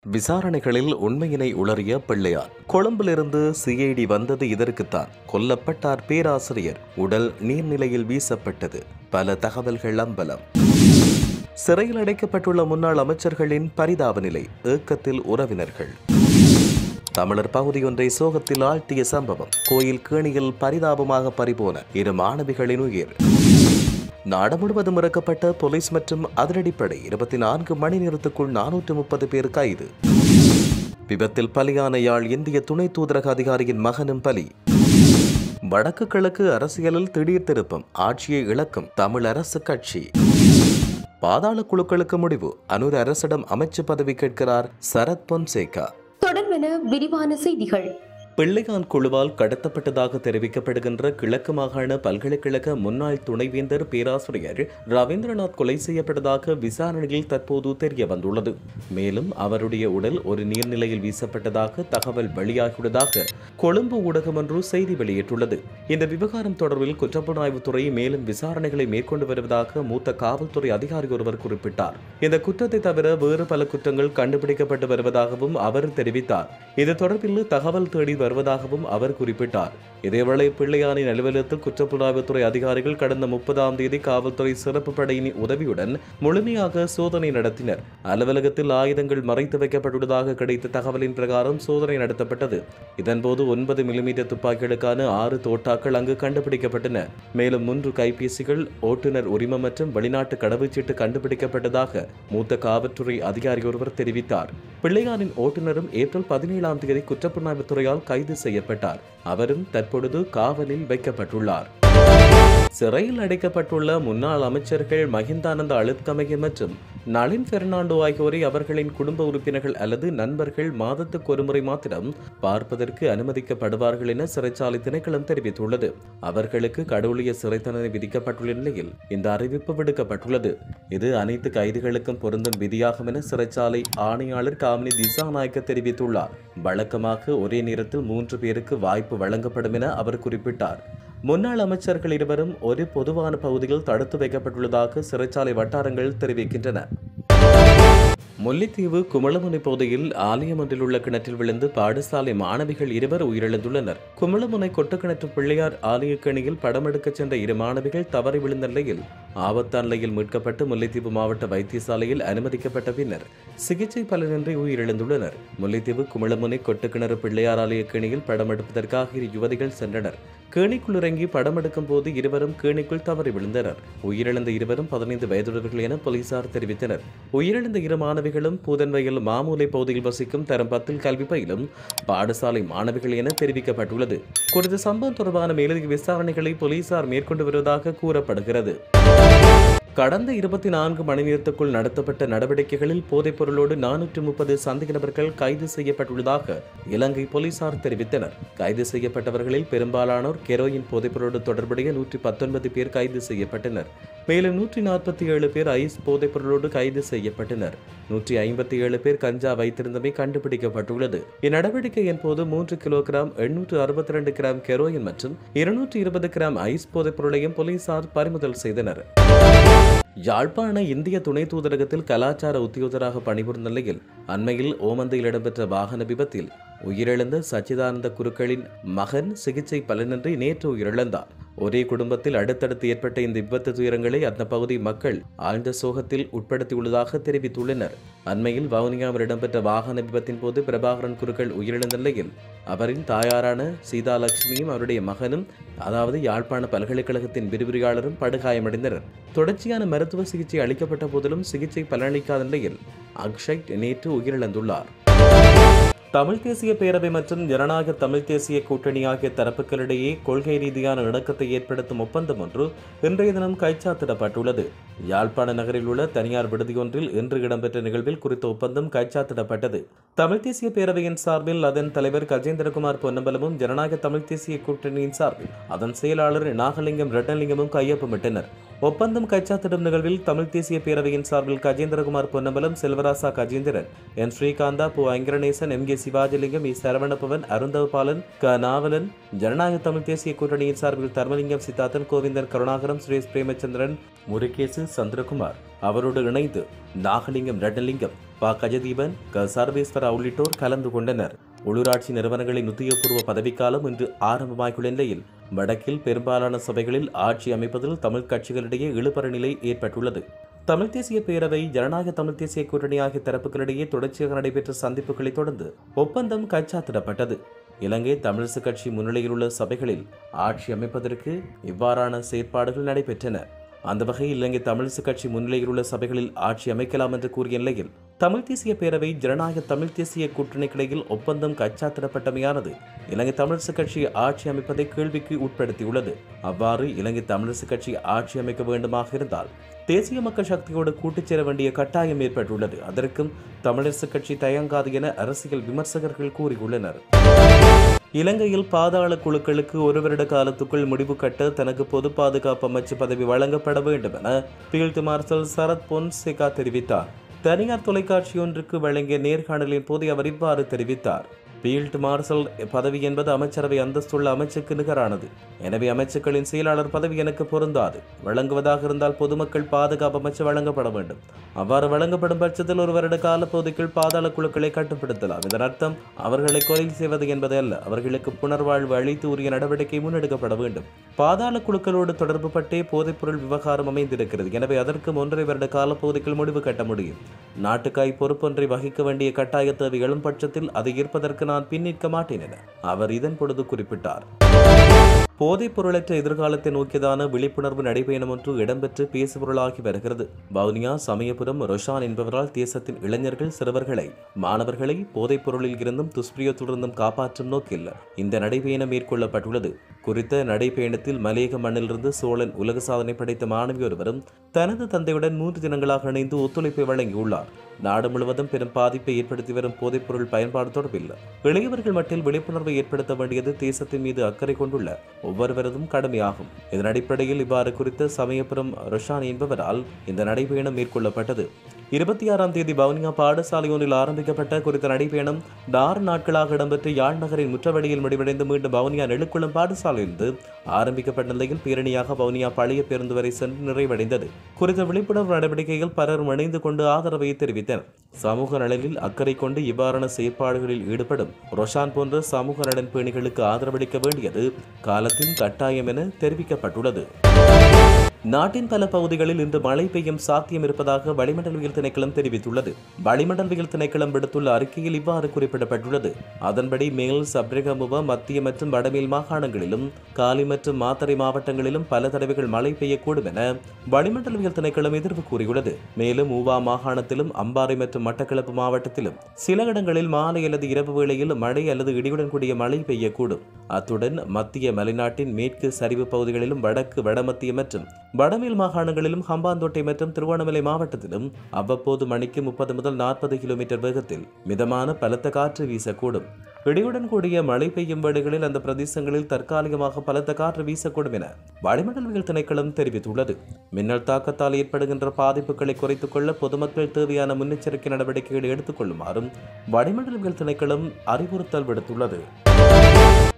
விசாரணைகளில் உண்மையினை உளறிய பிள்ளையார். கொழும்பிலிருந்து சிஐடி வந்தது இதற்குத்தான். கொல்லப்பட்டார் பேராசிரியர். உடல் நீர்நிலையில் வீசப்பட்டது. பல தகவல்கள் அம்பலம். சிறையில் அடைக்கப்பட்டுள்ள முன்னாள் அமைச்சர்களின் பரிதாப நிலை. ஏக்கத்தில் உறவினர்கள். தமிழர் பகுதியொன்றை சோகத்தில் ஆழ்த்திய சம்பவம். கோயில் கேணியில் பரிதாபமாக பறிபோன 2 மாணவிகளின் உயிர். நாடு முழுவதும் இறக்கப்பட்ட போலீஸ் மற்றும் அதிரடிப்படை 24 மணி நேரத்துக்குள் 430 பேர் கைது. விபத்தில் பலியான யாழ் இந்திய துணை தூதரக அதிகாரியின் மகனும் பலி. வடக்கு கிழக்கு அரசியலில் திடீர் திருப்பம். ஆட்சியை இழக்கும் தமிழ் அரசு கட்சி. பாதாள குழுக்களுக்கு முடிவு. அனுர் அரசிடம் அமைச்சு பதவி கேட்கிறார் சரத் பொன்சேகா. தொடர்பென விரிவான செய்திகள். பிள்ளையான் குழுவால் கடத்தப்பட்டதாக தெரிவிக்கப்படுகின்ற கிழக்கு மாகாண பல்கலைக்கழக முன்னாள் துணைவேந்தர் பேராசிரியர் ரவீந்திரநாத் கொலை செய்யப்பட்டதாக விசாரணையில் தற்போது தெரிய வந்துள்ளது. மேலும் அவருடைய உடல் ஒரு நீர்நிலையில் வீசப்பட்டதாக தகவல் வெளியாகியுள்ளதாக கொழும்பு ஊடகம் ஒன்று செய்தி வெளியிட்டுள்ளது. இந்த விவகாரம் தொடர்பில் குற்றப்புலனாய்வுத்துறை மேலும் விசாரணைகளை மேற்கொண்டு வருவதாக மூத்த காவல்துறை அதிகாரி ஒருவர் குறிப்பிட்டார். இந்த குற்றத்தை தவிர வேறு பல குற்றங்கள் கண்டுபிடிக்கப்பட்டு வருவதாகவும் அவர் தெரிவித்தார். இது தொடர்பில் தகவல் தேடி வருவதாகவும் அவர் குறிப்பிட்டார். இதேவேளை பிள்ளையானின் அலுவலகத்தில் குற்றப்புலனாய்வுத்துறை அதிகாரிகள் கடந்த 30ஆம் தேதி காவல்துறை சிறப்பு படையின் உதவியுடன் முழுமையாக சோதனை நடத்தினர். அலுவலகத்தில் ஆயுதங்கள் மறைத்து வைக்கப்பட்டுள்ளதாக கிடைத்த தகவலின் பிரகாரம் சோதனை நடத்தப்பட்டது. இதன்போது 9 மில்லிமீட்டர் துப்பாக்கிகளுக்கான 6 தோட்டாக்கள் அங்கு கண்டுபிடிக்கப்பட்டன. மேலும் 3 கைபேசிகள், ஓட்டுநர் உரிமம் மற்றும் வெளிநாட்டு கடவுச்சீட்டு கண்டுபிடிக்கப்பட்டதாக மூத்த காவல்துறை அதிகாரி ஒருவர் தெரிவித்தார். பிள்ளையானின் ஓட்டுநரும் ஏப்ரல் 17ஆம் தேதி குற்றப்புலனாய்வுத்துறையால் கைது செய்யப்பட்டார். அவரும் தற்பொழுது காவலில் வைக்கப்பட்டுள்ளார். சிறையில் அடைக்கப்பட்டுள்ள முன்னாள் அமைச்சர்கள் மஹிந்தானந்த அழுத்கமகே மற்றும் நளின் பெர்னாண்டோ ஆகியோரை அவர்களின் குடும்ப உறுப்பினர்கள் அல்லது நண்பர்கள் மாதத்துக்கு ஒருமுறை மாத்திரம் பார்ப்பதற்கு அனுமதிக்கப்படுவார்கள் என சிறைச்சாலை திணைக்களம் தெரிவித்துள்ளது. அவர்களுக்கு கடூழிய சிறை தண்டனை விதிக்கப்பட்டுள்ள நிலையில் இந்த அறிவிப்பு விடுக்கப்பட்டுள்ளது. இது அனைத்து கைதிகளுக்கும் பொருந்தும் விதியாகும் என சிறைச்சாலை ஆணையாளர் காமினி திசாநாயக்க தெரிவித்துள்ளார். வழக்கமாக ஒரே நேரத்தில் 3 பேருக்கு வாய்ப்பு வழங்கப்படும் என அவர் குறிப்பிட்டார். முன்னாள் அமைச்சர்கள் இருவரும் ஒரு பொதுவான பகுதியில் தடுத்து வைக்கப்பட்டுள்ளதாக சிறைச்சாலை வட்டாரங்கள் தெரிவிக்கின்றன. முல்லைத்தீவு குமளமுனை பகுதியில் ஆலயம் ஒன்றில் உள்ள கிணற்றில் விழுந்து பாடசாலை மாணவிகள் 2 உயிரிழந்துள்ளனர். குமளமுனை கொட்டுக்கிணற்று பிள்ளையார் ஆலய கணியில் படம் எடுக்கச் சென்ற 2 மாணவிகள் தவறி விழுந்த நிலையில் ஆபத்தான நிலையில் மீட்கப்பட்டு முல்லைத்தீவு மாவட்ட வைத்தியசாலையில் அனுமதிக்கப்பட்ட பின்னர் சிகிச்சை பலனின்றி உயிரிழந்துள்ளனர். முல்லைத்தீவு குமளமுனை கொட்டுக்கிணறு பிள்ளையார் ஆலய கணியில் படம் எடுப்பதற்காக 2 யுவதிகள் சென்றனர். கேணிக்குள் இறங்கி படம் எடுக்கும் போது இருவரும் கேணிக்குள் தவறி விழுந்தனர். உயிரிழந்த 2 15 வயதுள்ளவர்கள் என போலீசார் தெரிவித்தனர். உயிரிழந்த 2 மாணவிகளும் பூதன்வயல் மாமூலை பகுதியில் வசிக்கும் தரம் 10 கல்வி பயிலும் பாடசாலை மாணவிகள் என தெரிவிக்கப்பட்டுள்ளது. குறித்த சம்பவம் தொடர்பான மேலதிக விசாரணைகளை போலீசார் மேற்கொண்டு வருவதாக கூறப்படுகிறது. கடந்த 24 மணி நேரத்துக்குள் நடத்தப்பட்ட நடவடிக்கைகளில் போதைப் பொருளோடு 430 சந்தேக நபர்கள் கைது செய்யப்பட்டுள்ளதாக இலங்கை போலீசார் தெரிவித்தனர். கைது செய்யப்பட்டவர்களில் பெரும்பாலானோர் கெரோயின் போதைப்பொருளோடு தொடர்புடைய 119 பேர் கைது செய்யப்பட்டனர். மேலும் 147 பேர் ஐஸ் போதைப் பொருளோடு கைது செய்யப்பட்டனர். 157 பேர் கஞ்சா வைத்திருந்தமை கண்டுபிடிக்கப்பட்டுள்ளது. இந்நடவடிக்கையின் போது 3 கிலோகிராம் 862 கிராம் கெரோயின் மற்றும் 220 கிராம் ஐஸ் போதைப் பொருளையும் போலீசார் பறிமுதல் செய்தனர். யாழ்ப்பாண இந்திய துணை தூதரகத்தில் கலாச்சார உத்தியோகராக பணிபுரிந்த நிலையில் அண்மையில் ஓமந்தையில் இடம்பெற்ற வாகன விபத்தில் உயிரிழந்த சச்சிதானந்த குருக்களின் மகன் சிகிச்சை பலனின்றி நேற்று உயிரிழந்தார். ஒரே குடும்பத்தில் அடுத்தடுத்து ஏற்பட்ட இந்த விபத்து துயரங்களை அந்த பகுதி மக்கள் ஆழ்ந்த சோகத்தில் உட்படுத்தியுள்ளதாக தெரிவித்துள்ளனர். அண்மையில் வவுனியாவில் இடம்பெற்ற வாகன விபத்தின் போது பிரபாகரன் குருக்கள் உயிரிழந்த நிலையில் அவரின் தாயாரான சீதாலட்சுமியும் அவருடைய மகனும், அதாவது யாழ்ப்பாண பல்கலைக்கழகத்தின் விரிவுரையாளரும் படுகாயமடைந்தனர். தொடர்ச்சியான மருத்துவ சிகிச்சை அளிக்கப்பட்ட போதிலும் சிகிச்சை பலனளிக்காத நிலையில் அக்ஷய் நேற்று உயிரிழந்துள்ளார். தமிழ் தேசிய பேரவை மற்றும் ஜனநாயக தமிழ் தேசிய கூட்டணி ஆகிய தரப்புகளிடையே கொள்கை ரீதியான இணக்கத்தை ஏற்படுத்தும் ஒப்பந்தம் ஒன்று இன்றைய தினம் கைச்சாத்திடப்பட்டுள்ளது. யாழ்ப்பாண நகரில் உள்ள தனியார் விடுதியொன்றில் இன்று இடம்பெற்ற நிகழ்வில் குறித்த ஒப்பந்தம் கைச்சாத்திடப்பட்டது. தமிழ் தேசிய பேரவையின் சார்பில் அதன் தலைவர் கஜேந்திரகுமார் பொன்னம்பலமும், ஜனநாயக தமிழ் தேசிய கூட்டணியின் சார்பில் அதன் செயலாளர் நாகலிங்கம் ரெட்டலிங்கமும் கையொப்பமிட்டனர். ஒப்பந்தம் கைச்சாத்திடும் நிகழ்வில் தமிழ் தேசிய பேரவையின் சார்பில் கஜேந்திரகுமார் பொன்னம்பலம், செல்வராசா கஜேந்திரன், என் ஸ்ரீகாந்தா, பு ஐங்கரநேசன், எம் கே சிவாஜிலிங்கம், இ சரவணபவன், அருந்தவபாலன், க நாவலன், ஜனநாயக தமிழ் தேசிய கூட்டணியின் சார்பில் தர்மலிங்கம் சித்தார்த்தன், கோவிந்தன் கருணாகரம், சுரேஷ் பிரேமச்சந்திரன், முருகேசு சந்திரகுமார், அவரோடு இணைந்து நாகலிங்கம் ரட்னலிங்கம், ப கஜதீபன், க சர்வேஸ்வரா உள்ளிட்டோர் கலந்து கொண்டனர். உள்ளூராட்சி நிறுவனங்களின் உத்தியோகபூர்வ பதவிக்காலம் இன்று ஆரம்பமாகியுள்ள நிலையில் வடக்கில் பெரும்பாலான சபைகளில் ஆட்சி அமைப்பதில் தமிழ் கட்சிகளிடையே இழுபறி நிலை ஏற்பட்டுள்ளது. தமிழ் தேசிய பேரவை, ஜனநாயக தமிழ் தேசிய கூட்டணி ஆகிய தரப்புகளிடையே தொடர்ச்சியாக நடைபெற்ற சந்திப்புகளை தொடர்ந்து ஒப்பந்தம் கைச்சாத்திடப்பட்டது. இலங்கை தமிழரசு கட்சி முன்னிலையில் உள்ள சபைகளில் ஆட்சி அமைப்பதற்கு இவ்வாறான செயற்பாடுகள் நடைபெற்றன. அந்த வகையில் இலங்கை தமிழரசு கட்சி முன்னிலையில் உள்ள சபைகளில் ஆட்சி அமைக்கலாம் என்று கூறிய நிலையில் தமிழ் தேசிய பேரவை, ஜனநாயக தமிழ் தேசிய கூட்டணிக்கிடையில் ஒப்பந்தம் கைச்சாத்திடப்பட்டமையானது இலங்கை தமிழரசு கட்சி ஆட்சி அமைப்பதை கேள்விக்கு உட்படுத்தியுள்ளது. அவ்வாறு இலங்கை தமிழரசு கட்சி ஆட்சி அமைக்க வேண்டுமாக இருந்தால் தேசிய மக்கள் சக்தியோடு கூட்டுச் சேர வேண்டிய கட்டாயம் ஏற்பட்டுள்ளது. அதற்கும் தமிழரசு கட்சி தயங்காது என அரசியல் விமர்சகர்கள் கூறியுள்ளனர். இலங்கையில் பாதாள குழுக்களுக்கு ஒரு வருட காலத்துக்குள் முடிவு கட்ட தனக்கு பொது பாதுகாப்பு அமைச்சு பதவி வழங்கப்பட வேண்டும் என ஃபீல்டு மார்ஷல் சரத் பொன்சேகா தெரிவித்தார். தனியார் தொலைக்காட்சி ஒன்றுக்கு வழங்கிய நேர்காணலின் போது அவர் இவ்வாறு தெரிவித்தார். ஃபீல்டு மார்ஷல் பதவி என்பது அமைச்சரவை அந்தஸ்துள்ள அமைச்சுக்கு நிகரானது. எனவே அமைச்சுக்களின் செயலாளர் பதவி எனக்கு பொருந்தாது. வழங்குவதாக இருந்தால் பொதுமக்கள் பாதுகாப்பு அமைச்சு வழங்கப்பட வேண்டும். அவ்வாறு வழங்கப்படும் பட்சத்தில் ஒரு வருட காலப்பகுதிக்குள் பாதாள குழுக்களை கட்டுப்படுத்தலாம். இதன் அர்த்தம் அவர்களை கொலை செய்வது என்பது அல்ல. அவர்களுக்கு புனர்வாழ்வு அளித்து உரிய நடவடிக்கை முன்னெடுக்கப்பட வேண்டும். பாதாள குழுக்களோடு தொடர்பு பட்டே போதைப்பொருள் விவகாரம் அமைந்திருக்கிறது. எனவே அதற்கு 1.5 வருட காலப்பகுதிக்குள் முடிவு கட்ட முடியும். நாட்டுக்காய் பொறுப்பொன்றை வகிக்க வேண்டிய கட்டாய தேவை எழும் பட்சத்தில் அதை ஏற்பதற்கு நான் பின்னிற்க மாட்டேன் என அவர் இதன் பொழுது குறிப்பிட்டார். போதைப் பொருளற்ற எதிர்காலத்தை நோக்கியதான விழிப்புணர்வு நடைபயணம் ஒன்று இடம்பெற்று பேசுபொருளாகி வருகிறது. வவுனியா, சமயபுரம், ரொஷான் என்பவரால் தேசத்தின் இளைஞர்கள், சிறுவர்களை, மாணவர்களை போதைப் பொருளில் இருந்தும் துஷ்பிரியத்திலிருந்தும் காப்பாற்றும் நோக்கில் இந்த நடைபயணம் மேற்கொள்ளப்பட்டுள்ளது. குறித்த நடைபயணத்தில் மலையக மண்ணிலிருந்து சோழன் உலக சாதனை படைத்த மாணவி ஒருவரும் தனது தந்தையுடன் 3 தினங்களாக இணைந்து ஒத்துழைப்பை வழங்கியுள்ளார். நாடு முழுவதும் பெரும் பாதிப்பை ஏற்படுத்தி வரும் போதைப்பொருள் பயன்பாடு தொடர்பில் இளையவர்கள் மட்டில் விழிப்புணர்வை ஏற்படுத்த வேண்டியது தேசத்தின் மீது அக்கறை கொண்டுள்ள ஒவ்வொருவரதும் கடமையாகும். இதன் அடிப்படையில் இவ்வாறு குறித்த சமயபுரம் ரொஷான் என்பவரால் இந்த நடைபயணம் மேற்கொள்ளப்பட்டது. 26ஆம் தேதி வவுனியா பாடசாலை ஒன்றில் ஆரம்பிக்கப்பட்ட குறித்த நடைபயணம் 6 நாட்களாக இடம்பெற்று யாழ் நகரின் முற்றவழியில் முடிவடைந்து மீண்டும் வவுனியா நெழுக்குளம் பாடசாலையிலிருந்து ஆரம்பிக்கப்பட்ட நிலையில் பேரணியாக வவுனியா பழைய பேருந்து வரை சென்று நிறைவடைந்தது. குறித்த விழிப்புணர்வு நடவடிக்கையில் பலரும் இணைந்து கொண்டு ஆதரவை தெரிவித்தனர். சமூக நலனில் அக்கறை கொண்டு இவ்வாறான செயற்பாடுகளில் ஈடுபடும் ரொஷான் போன்ற சமூக நலன் பேணிகளுக்கு ஆதரவளிக்க வேண்டியது காலத்தின் கட்டாயம் என தெரிவிக்கப்பட்டுள்ளது. நாட்டின் பல பகுதிகளில் இன்று மழை பெய்யும் சாத்தியம் இருப்பதாக வளிமண்டலவியல் திணைக்களம் தெரிவித்துள்ளது. வளிமண்டலவியல் திணைக்களம் விடுத்துள்ள அறிக்கையில் இவ்வாறு குறிப்பிடப்பட்டுள்ளது. அதன்படி மேல் சப்ரகமுவ, மத்திய மற்றும் வடமேல் மாகாணங்களிலும் காலி மற்றும் மாத்தறை மாவட்டங்களிலும் பல தடவைகள் மழை பெய்யக்கூடும் என வளிமண்டலவியல் திணைக்களம் எதிர்ப்பு கூறியுள்ளது. மேலும் ஊவா மாகாணத்திலும் அம்பாறை மற்றும் மட்டக்களப்பு மாவட்டத்திலும் சில இடங்களில் மாலை அல்லது இரவு வேளையில் மழை அல்லது இடியுடன் கூடிய மழை பெய்யக்கூடும். அத்துடன் மத்திய மலைநாட்டின் மேற்கு சரிவு பகுதிகளிலும் வடக்கு, வடமத்திய மற்றும் வடமேல் மாகாணங்களிலும் ஹம்பாந்தோட்டை மற்றும் திருவண்ணாமலை மாவட்டத்திலும் அவ்வப்போது மணிக்கு 30 முதல் 40 கிலோமீட்டர் வேகத்தில் மிதமான பலத்த காற்று வீசக்கூடும். இடியுடன் கூடிய மழை பெய்யும் வேளைகளில் அந்த பிரதேசங்களில் தற்காலிகமாக பலத்த காற்று வீசக்கூடும் என வளிமண்டலவியல் திணைக்களம் தெரிவித்துள்ளது. மின்னல் தாக்கத்தால் ஏற்படுகின்ற பாதிப்புகளை குறைத்துக் கொள்ள பொதுமக்கள் தேவையான முன்னெச்சரிக்கை நடவடிக்கைகளை எடுத்துக் கொள்ளுமாறும் வளிமண்டலவியல் திணைக்களம் அறிவுறுத்தல் விடுத்துள்ளது.